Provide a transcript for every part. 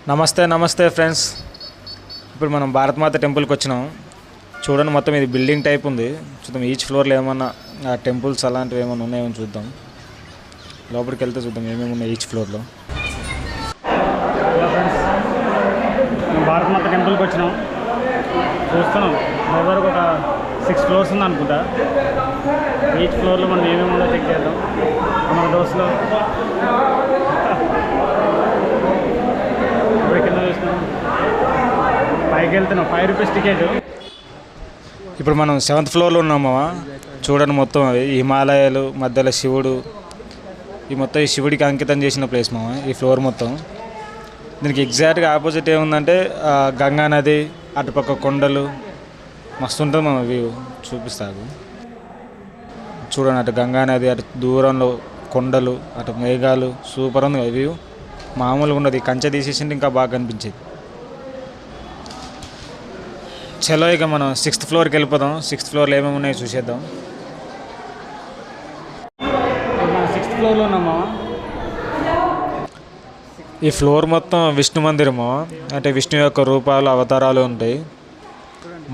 నమస్తే నమస్తే ఫ్రెండ్స్. ఇప్పుడు మనం భారతమాత టెంపుల్కి వచ్చినాం. చూడండి, మొత్తం ఇది బిల్డింగ్ టైప్ ఉంది. చూద్దాం ఈచ్ ఫ్లోర్లో ఏమన్నా ఆ టెంపుల్స్ అలాంటివి ఏమైనా ఉన్నాయో చూద్దాం. లోపలికి వెళ్తే చూద్దాం ఏమేమి ఉన్నాయి ఈచ్ ఫ్లోర్లో. మనం భారతమాత టెంపుల్కి వచ్చినాం. చూస్తున్నాం వరకు ఒక 6 ఫ్లోర్స్ ఉంది అనుకుంటా. ఈచ్ ఫ్లోర్లో మనం ఏమేమి ఉందో చెక్ చేద్దాం. మన దోస్తులో ఇప్పుడు కింద చూస్తున్నాం, పైకి వెళ్తున్నాం. 5 రూపీస్ టికెట్. ఇప్పుడు మనం 7th ఫ్లోర్లో ఉన్నామా. చూడండి, మొత్తం అవి హిమాలయాలు, మధ్యలో శివుడు. ఈ మొత్తం ఈ శివుడికి అంకితం చేసిన ప్లేస్ మామ ఈ ఫ్లోర్ మొత్తం. దీనికి ఎగ్జాక్ట్గా ఆపోజిట్ ఏముందంటే గంగా నది, అటుపక్క కొండలు. మస్తు ఉంటుంది మన వ్యూ. చూపిస్తాను చూడండి, అటు గంగా నది, అటు దూరంలో కొండలు, అటు మేఘాలు. సూపర్ ఉంది వ్యూ. మామూలుగా ఉండదు. కంచె తీసేసింటే ఇంకా బాగా కనిపించేది. చలో ఇక మనం 6th ఫ్లోర్కి వెళ్ళిపోదాం. 6th ఫ్లోర్లో ఏమేమి ఉన్నాయో చూసేద్దాం. మనం 6th ఫ్లోర్లో ఉన్నామా. ఈ ఫ్లోర్ మొత్తం విష్ణు మందిరము. అంటే విష్ణు యొక్క రూపాలు, అవతారాలు ఉంటాయి.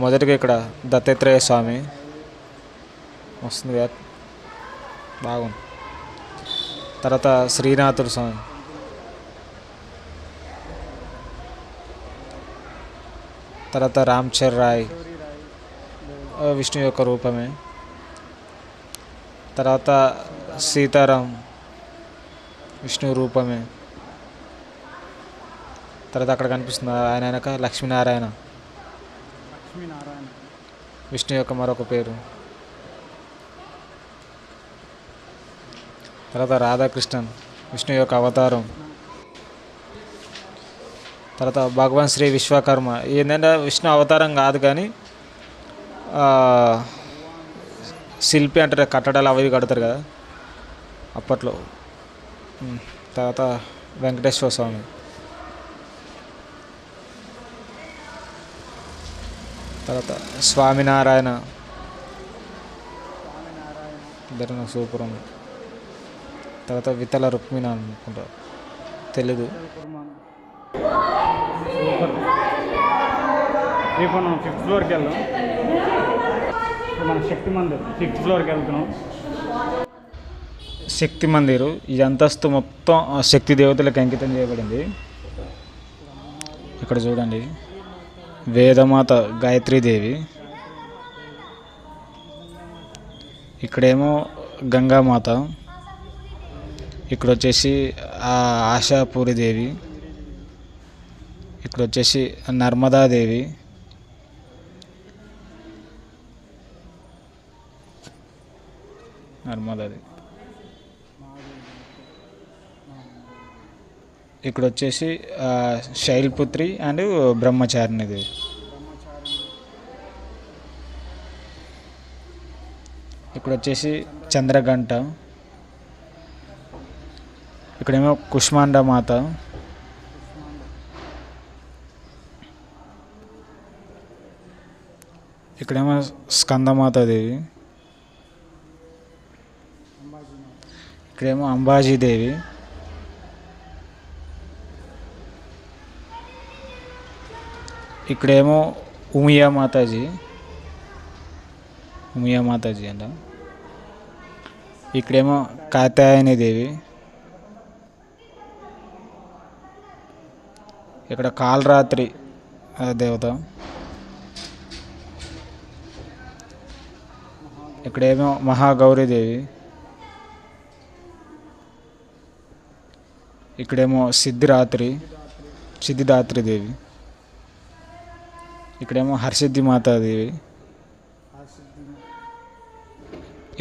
మొదటిగా ఇక్కడ దత్తాత్రేయ స్వామి వస్తుంది, బాగుంది. తర్వాత శ్రీనాథుడు స్వామి, తర్వాత రామ్చర్ రాయ్ విష్ణు యొక్క రూపమే. తర్వాత సీతారాం విష్ణు రూపమే. తర్వాత అక్కడ కనిపిస్తుంది ఆయన వెనక లక్ష్మీనారాయణ విష్ణు యొక్క మరొక పేరు. తర్వాత రాధాకృష్ణన్ విష్ణు యొక్క అవతారం. తర్వాత భగవాన్ శ్రీ విశ్వకర్మ. ఏంటంటే విష్ణు అవతారం కాదు కానీ శిల్పి అంటారు, కట్టడాలు అవి కడతారు కదా అప్పట్లో. తర్వాత వెంకటేశ్వర స్వామి. తర్వాత స్వామినారాయణ. ఇద్దరు సూపర్ ఉంది. తర్వాత వితల రుక్మిణి అనుకుంటా, తెలీదు. ఇప్పుడు మనం 5th ఫ్లోర్కి వెళ్దాం. ఇప్పుడు మనం శక్తి మందిర్ 5th ఫ్లోర్కి వెళ్తున్నాం. శక్తి మందిరు. ఈ అంతస్తు మొత్తం శక్తి దేవతలకు అంకితం చేయబడింది. ఇక్కడ చూడండి, వేదమాత గాయత్రీదేవి. ఇక్కడేమో గంగామాత. ఇక్కడ వచ్చేసి ఆశాపూరిదేవి. ఇక్కడ వచ్చేసి నర్మదాదేవి. నర్మదాదేవి. ఇక్కడ వచ్చేసి శైల్పుత్రి అండ్ బ్రహ్మచారిణిదేవి. ఇక్కడ వచ్చేసి చంద్రగంట. ఇక్కడేమో కుష్మాండ మాత. ఇక్కడేమో స్కందమాతాదేవి. ఇక్కడేమో అంబాజీదేవి. ఇక్కడేమో ఉమియా మాతాజీ అంట. ఇక్కడేమో కాత్యాయని దేవి. ఇక్కడ కాలరాత్రి దేవత. ఇక్కడేమో మహాగౌరీదేవి. ఇక్కడేమో సిద్ధిదాత్రి దేవి. ఇక్కడేమో హర్షిద్ధి మాతాదేవి.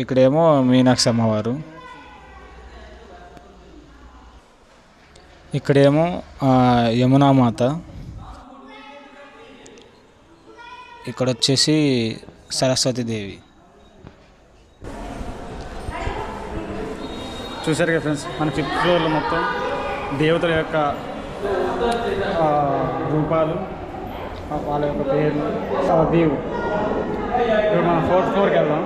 ఇక్కడేమో మీనాక్షి అమ్మవారు. ఇక్కడేమో యమునామాత. ఇక్కడ వచ్చేసి సరస్వతీదేవి. చూసారు కదా ఫ్రెండ్స్, మన 5th ఫ్లోర్లో మొత్తం దేవతల యొక్క రూపాలు, వాళ్ళ యొక్క పేర్లు, వ్యూ. ఇప్పుడు మనం 4th ఫ్లోర్కి వెళ్దాం.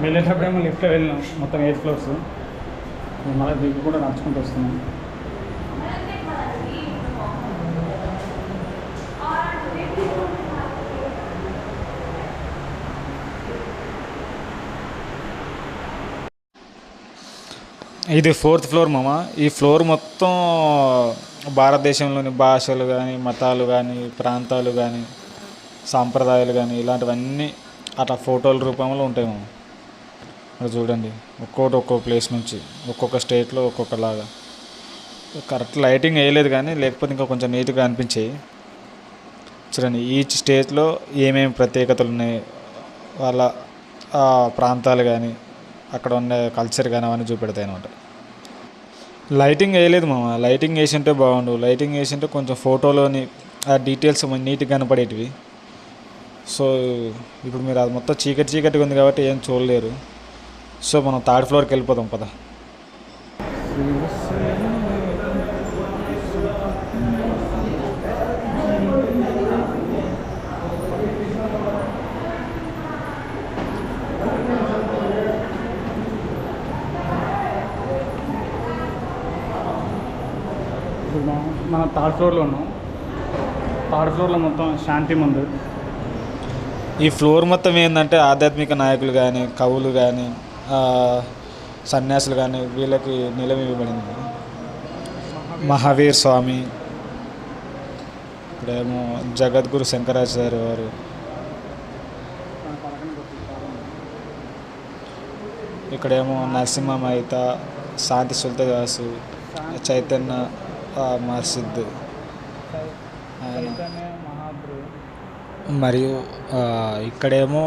వెళ్ళేటప్పుడేమో లిఫ్ట్లో వెళ్ళినాం, మొత్తం 8 ఫ్లోర్స్. మళ్ళీ దిగు కూడా నడుచుకుంటూ వస్తున్నాం. ఇది 4th ఫ్లోర్ మామ. ఈ ఫ్లోర్ మొత్తం భారతదేశంలోని భాషలు కానీ, మతాలు కానీ, ప్రాంతాలు కానీ, సాంప్రదాయాలు కానీ ఇలాంటివన్నీ అట్లా ఫోటోల రూపంలో ఉంటాయి మామ. ఇక్కడ చూడండి, ఒక్కొక్క ప్లేస్ నుంచి ఒక్కొక్క స్టేట్లో ఒక్కొక్కలాగా. కరెక్ట్ లైటింగ్ వేయలేదు కానీ లేకపోతే ఇంకా కొంచెం నీట్గా అనిపించాయి. చూడండి, ఈచ్ స్టేట్లో ఏమేమి ప్రత్యేకతలు ఉన్నాయి, వాళ్ళ ప్రాంతాలు కానీ, అక్కడ ఉన్న కల్చర్ కానీ అవన్నీ చూపెడతాయి అన్నమాట. లైటింగ్ వేయలేదు మామ. లైటింగ్ వేసి ఉంటే బాగుండు. లైటింగ్ వేసి ఉంటే కొంచెం ఫోటోలోని ఆ డీటెయిల్స్ నీట్గా కనపడేటివి. సో ఇప్పుడు మీరు అది మొత్తం చీకటిగా ఉంది కాబట్టి ఏం చూడలేరు. సో మనం 3rd ఫ్లోర్కి వెళ్ళిపోదాం పద. మనం 3rd ఫ్లోర్లో ఉన్నాం. 3rd ఫ్లోర్లో మొత్తం శాంతి మందిర్. ఈ ఫ్లోర్ మొత్తం ఏంటంటే ఆధ్యాత్మిక నాయకులు కానీ, కవులు కానీ, సన్యాసులు కానీ వీళ్ళకి నిలం ఇవ్వబడింది. మహావీర్ స్వామి, ఇక్కడేమో జగద్గురు శంకరాచార్య వారు, ఇక్కడేమో నరసింహ మహిత, శాంతి సుల్తాదాసు, చైతన్య మహసిద్ మరియు ఇక్కడేమో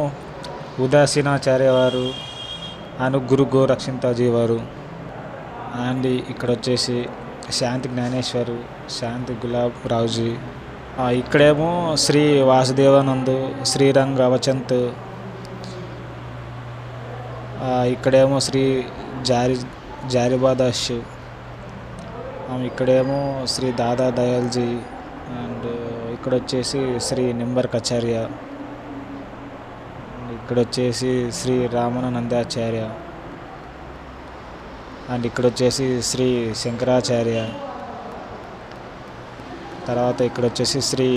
ఉదాసీనాచార్య వారు అండ్ గురు గోరక్షింతాజీ వారు. అండ్ ఇక్కడ వచ్చేసి శాంతి జ్ఞానేశ్వరు, శాంతి గులాబ్ రావుజీ. ఇక్కడేమో శ్రీ వాసుదేవానంద్, శ్రీరంగ్ రవచంత్. ఇక్కడేమో శ్రీ జారిబాదాస్. ఇక్కడేమో శ్రీ దాదా దయాల్జీ. అండ్ ఇక్కడ వచ్చేసి శ్రీ నింబర్కాచార్య. ఇక్కడ వచ్చేసి శ్రీ రామానందాచార్య. అండ్ ఇక్కడ వచ్చేసి శ్రీ శంకరాచార్య. తర్వాత ఇక్కడ వచ్చేసి శ్రీ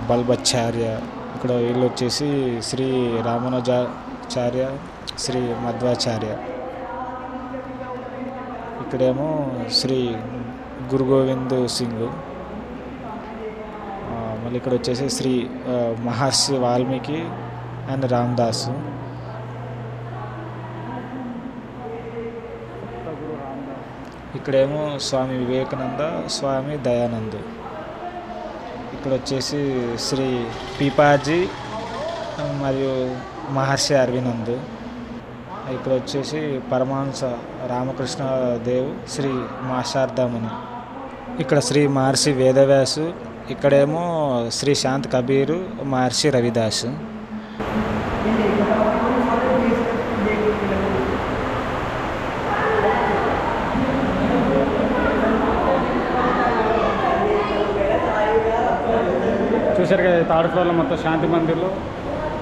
బల్బచార్య. ఇక్కడ వీళ్ళు వచ్చేసి శ్రీ రామానుజాచార్య, శ్రీ మధ్వాచార్య. ఇక్కడేమో శ్రీ గురు గోవింద్ సింగ్. మళ్ళీ ఇక్కడ వచ్చేసి శ్రీ మహర్షి వాల్మీకి అండ్ రామదాస్. ఇక్కడేమో స్వామి వివేకానంద, స్వామి దయానంద్. ఇక్కడ వచ్చేసి శ్రీ పీపాజీ మరియు మహర్షి అరవింద్. ఇక్కడ వచ్చేసి పరమహంస రామకృష్ణ దేవ్, శ్రీ మాశార్దామణి. ఇక్కడ శ్రీ మహర్షి వేదవ్యాసు. ఇక్కడేమో శ్రీ శాంత్ కబీరు, మహర్షి రవిదాస్. చూసారు కదా, 3rd ఫ్లోర్లో మొత్తం శాంతి మందిర్లో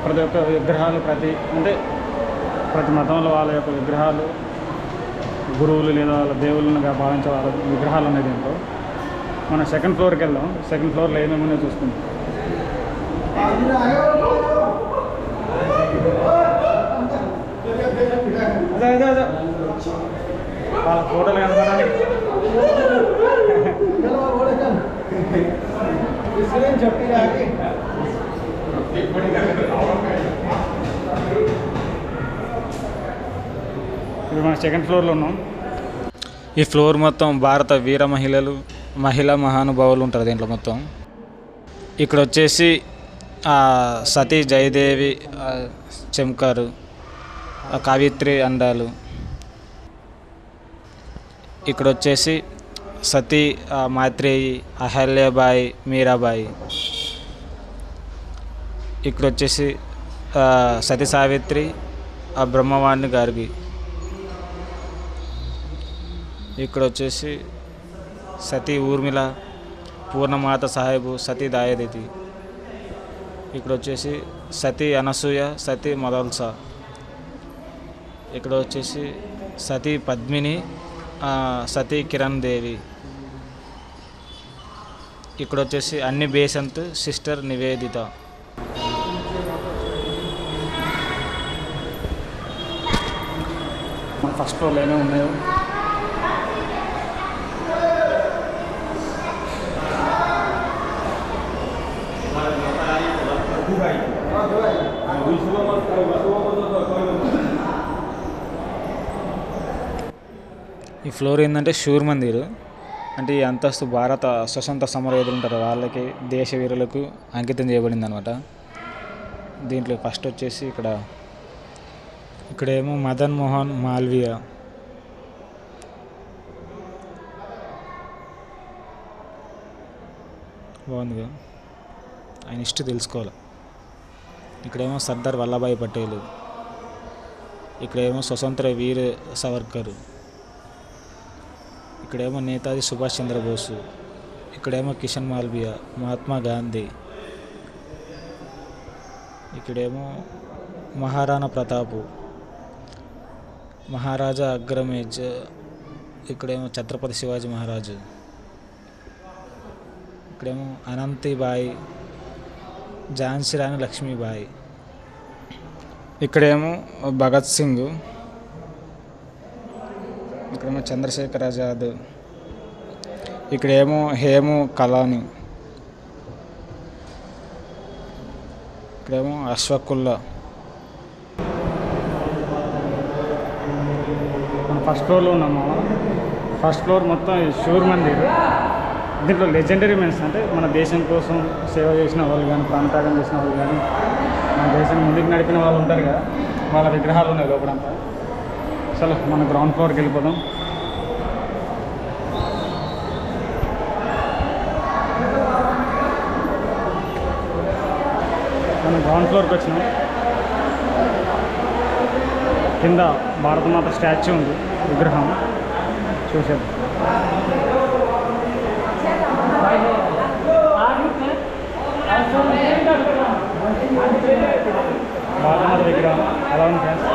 ప్రతి ఒక్క విగ్రహాలు, ప్రతి మతంలో వాళ్ళ యొక్క విగ్రహాలు, గురువులు లేదా వాళ్ళ దేవుళ్ళనుగా భావించే వాళ్ళ విగ్రహాలు ఉన్నాయి దీంట్లో. మనం 2nd ఫ్లోర్కి వెళ్దాం. 2nd ఫ్లోర్లో ఏమేమి ఉన్నాయో చూసుకుందాం. అదే వాళ్ళ ఫోటోలు కనపడాలి. ఇప్పుడు మనం 2nd ఫ్లోర్లో ఉన్నాం. ఈ ఫ్లోర్ మొత్తం భారత వీర మహిళా మహానుభావులు ఉంటారు దీంట్లో మొత్తం. ఇక్కడ వచ్చేసి సతీ జయదేవి చెంకారు, కవిత్రి అండాలు. ఇక్కడ వచ్చేసి సతీ మైత్రేయి, అహల్యాబాయి, మీరాబాయి. ఇక్కడ వచ్చేసి సతీ సావిత్రి, బ్రహ్మవాణి గార్గి. ఇక్కడ వచ్చేసి సతీ ఊర్మిళ, పూర్ణమాత సాహెబు, సతీ దాయదితి. ఇక్కడ వచ్చేసి సతీ అనసూయ, సతీ మదల్సా. ఇక్కడ వచ్చేసి సతీ పద్మిని, సతీ కిరణ్ దేవి. ఇక్కడ వచ్చేసి అన్ని బేసంత్ సిస్టర్ నివేదిత. మన ఫస్ట్ ఫ్లోర్లో ఏమేమి ఉన్నాయో ఈ ఫ్లోర్ ఏంటంటే శూర్ మందిర్, అంటే ఈ అంతస్తు భారత స్వతంత్ర సమరయోధులు ఉంటారు వాళ్ళకి, దేశ వీరులకు అంకితం చేయబడింది అనమాట. దీంట్లో ఫస్ట్ వచ్చేసి ఇక్కడేమో మదన్ మోహన్ మాల్వియ. బాగుందిగా, ఆయన హిస్టరీ తెలుసుకోవాలి. ఇక్కడేమో సర్దార్ వల్లభాయ్ పటేల్, ఇక్కడేమో స్వతంత్ర వీర్ సావర్కర్, ఇక్కడేమో నేతాజీ సుభాష్ చంద్రబోసు, ఇక్కడేమో కిషన్ మాల్వియా, మహాత్మా గాంధీ, ఇక్కడేమో మహారాణా ప్రతాపు, మహారాజా అగ్రమేజ్, ఇక్కడేమో ఛత్రపతి శివాజీ మహారాజు, ఇక్కడేమో అనంతిబాయి, ఝాన్సీ రాణి లక్ష్మీబాయి, ఇక్కడేమో భగత్ సింగ్, ఇక్కడేమో చంద్రశేఖర్ ఆజాద్, ఇక్కడేమో హేము కలాని, ఇక్కడేమో అష్ఫాకుల్లా. మనం ఫస్ట్ ఫ్లోర్లో ఉన్నాము. ఫస్ట్ ఫ్లోర్ మొత్తం శూర్ మందిర్. దీంట్లో లెజెండరీ మెన్స్ అంటే మన దేశం కోసం సేవ చేసిన వాళ్ళు కానీ, ప్రాణత్యాగం చేసిన వాళ్ళు కానీ, మన దేశాన్ని ముందుకు నడిపిన వాళ్ళు ఉంటారు కదా, వాళ్ళ విగ్రహాలు ఉన్నాయి లోపలంతా. అసలు మన గ్రౌండ్ ఫ్లోర్కి వెళ్ళిపోదాం. మనం గ్రౌండ్ ఫ్లోర్కి వచ్చినాం. కింద భారతమాత స్టాచ్యూ ఉంది, విగ్రహం చూసేది. భారతమాత విగ్రహం అలా ఉంది ఫ్రెండ్స్.